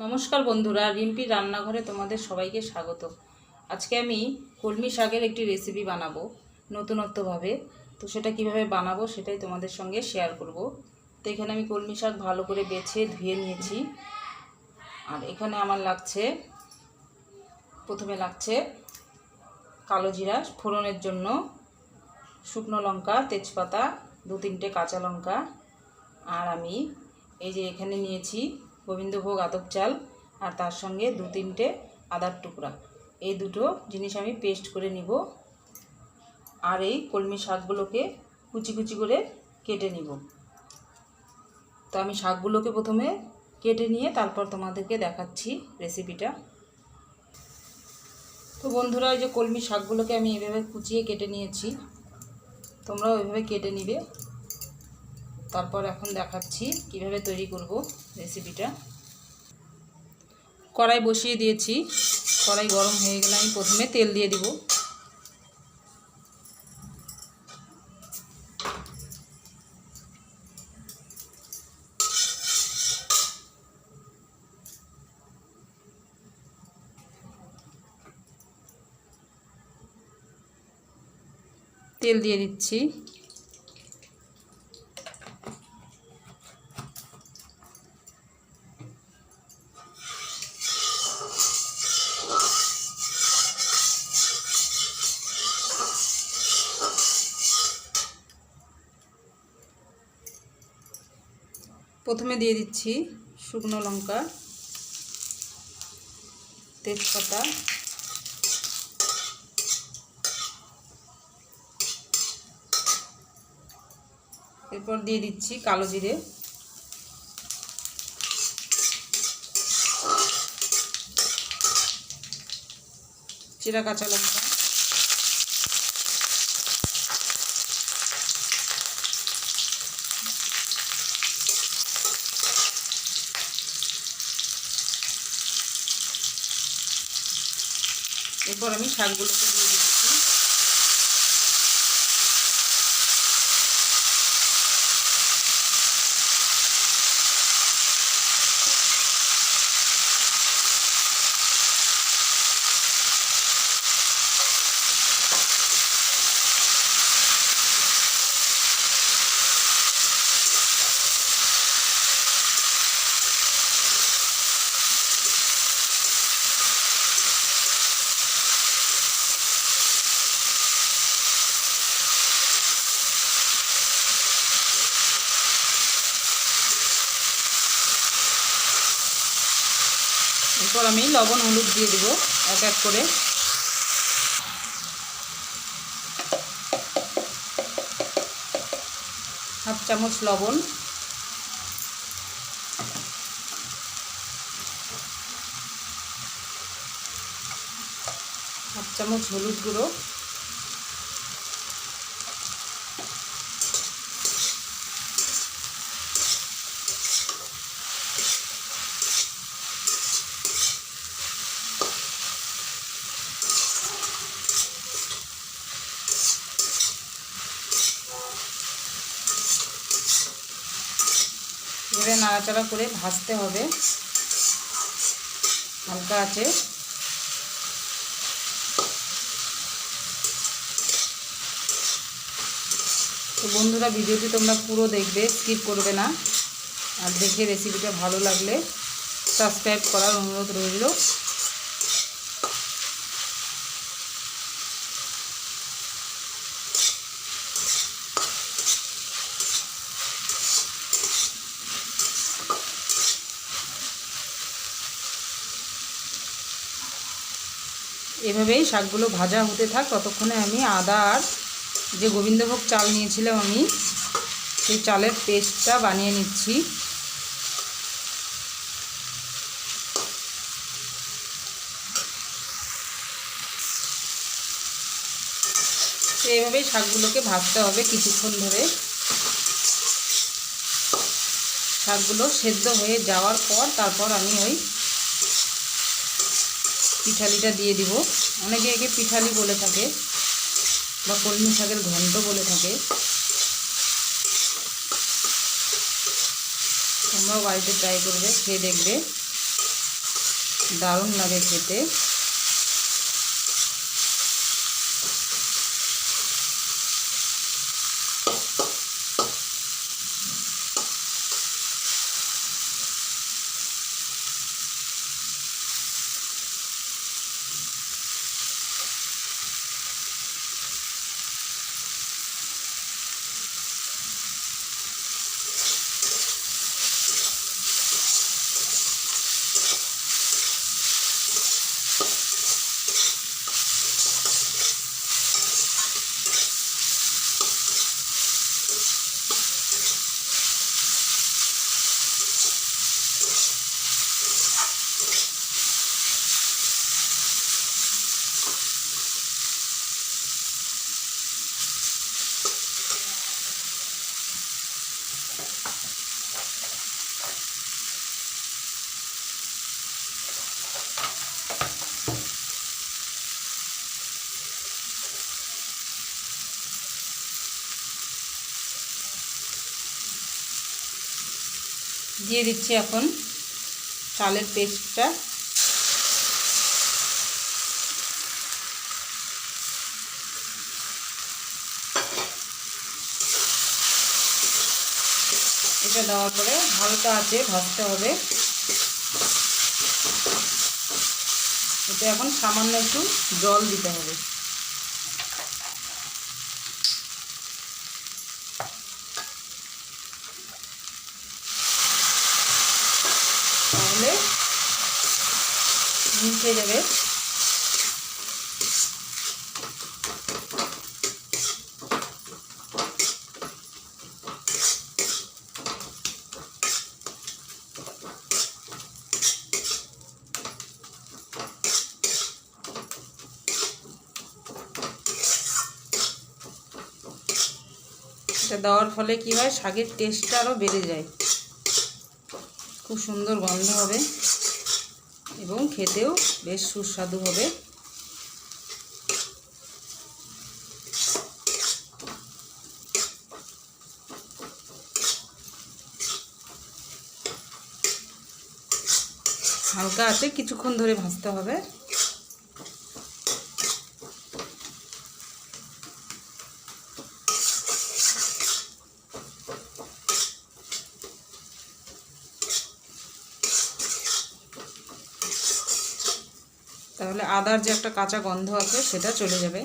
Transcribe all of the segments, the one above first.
নমস্কার বন্ধুরা, রিম্পির রান্নাঘরে তোমাদের সবাইকে স্বাগত। আজকে আমি কলমি শাকের একটি রেসিপি বানাবো নতুনত্বভাবে। তো সেটা কিভাবে বানাবো সেটাই তোমাদের সঙ্গে শেয়ার করব। তো এখানে আমি কলমি শাক ভালো করে বেছে ধুয়ে নিয়েছি। আর এখানে আমার প্রথমে লাগছে কালো জিরা ফোড়নের জন্য, শুকনো লঙ্কা, তেজপাতা, 2-3টে কাঁচা লঙ্কা। আর আমি এই যে এখানে নিয়েছি গোবিন্দভোগ আতপ চাল, আর তার সঙ্গে 2-3টে আদার টুকরা। এই দুটো জিনিস আমি পেস্ট করে নিব। আর এই কলমি শাকগুলোকে কুচি কুচি করে কেটে নিব। তো আমি শাকগুলোকে প্রথমে কেটে নিয়ে তারপর তোমাদেরকে দেখাচ্ছি রেসিপিটা। তো বন্ধুরা, এই যে কলমি শাকগুলোকে আমি এভাবে কুচিয়ে কেটে নিয়েছি, তোমরাও এভাবে কেটে নিবে। তারপর এখন দেখাচ্ছি কিভাবে তৈরি করব রেসিপিটা। কড়াই বসিয়ে দিয়েছি, কড়াই গরম হয়ে গেলে আমি প্রথমে তেল দিয়ে দিব। তেল দিয়ে দিচ্ছি। প্রথমে দিয়ে দিচ্ছি শুকনো লঙ্কা, তেজপাতা, এরপর দিয়ে দিচ্ছি কালো জিরে, চিরা কাঁচা লঙ্কা, এরপর আমি শাকগুলোকে দিয়ে দিচ্ছি। এরপর আমি লবণ হলুদ দিয়ে দেবো এক এক করে। হাফ চামচ লবণ, হাফ চামচ হলুদ গুঁড়ো, এবারে নাড়াচাড়া করে ভাজতে হবে হালকা আছে। তো বন্ধুরা, ভিডিওটি তোমরা পুরো দেখবে, স্কিপ করবে না। আর দেখে রেসিপিটা ভালো লাগলে সাবস্ক্রাইব করার অনুরোধ রইল। এভাবেই শাকগুলো ভাজা হতে থাক, ততক্ষণে আমি আদা আর যে গোবিন্দভোগ চাল নিয়েছিলাম আমি সেই চালের পেস্টটা বানিয়ে নিচ্ছি। এইভাবেই শাকগুলোকে ভাজতে হবে কিছুক্ষণ ধরে। শাকগুলো সেদ্ধ হয়ে যাওয়ার পর তারপর আমি ওই পিঠালিটা দিয়ে দিব। অনেকে একে পিঠালি বলে থাকে বা কলমি শাকের ঘন্ট বলে থাকে। তোমরাও বাড়িতে ট্রাই করবে, খেয়ে দেখবে। দারুণ লাগে খেতে। দিয়ে দিচ্ছি এখন চালের পেস্টটা। এটা দেওয়ার পরে হালকা আঁচে ভাজতে হবে। এটা এখন সামান্য একটু জল দিতে হবে। তাহলে মিশে যাবে। এটা দেওয়ার ফলে কি হয়, শাকের টেস্টটা আরও বেড়ে যায়, খুব সুন্দর গন্ধ হবে এবং খেতেও বেশ সুস্বাদু হবে। হালকা আছে কিছুক্ষণ ধরে ভাজতে হবে। তাহলে আদার যে একটা কাঁচা গন্ধ আছে সেটা চলে যাবে।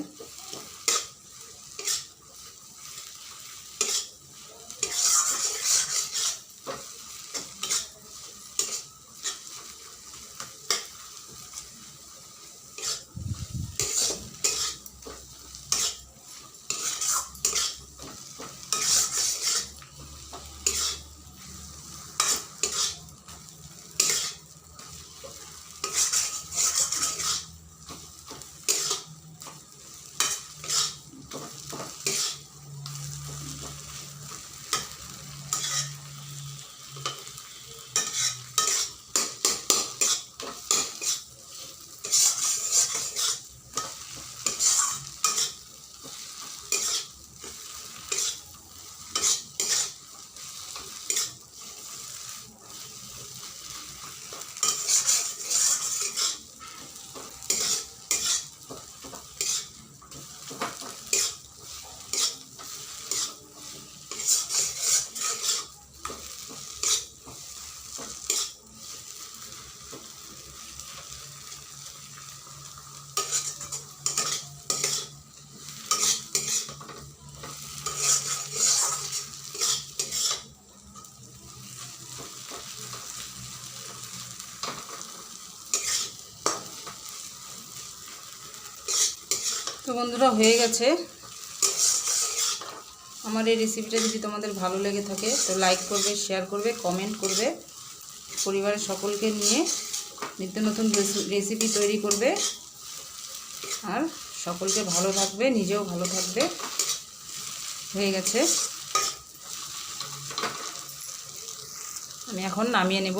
তো বন্ধুরা হয়ে গেছে। আমার এই রেসিপিটা যদি তোমাদের ভালো লেগে থাকে তো লাইক করবে, শেয়ার করবে, কমেন্ট করবে। পরিবারের সকলকে নিয়ে নিত্য নতুন রেসিপি তৈরি করবে আর সকলকে ভালো থাকবে, নিজেও ভালো থাকবে। হয়ে গেছে, আমি এখন নামিয়ে নেব।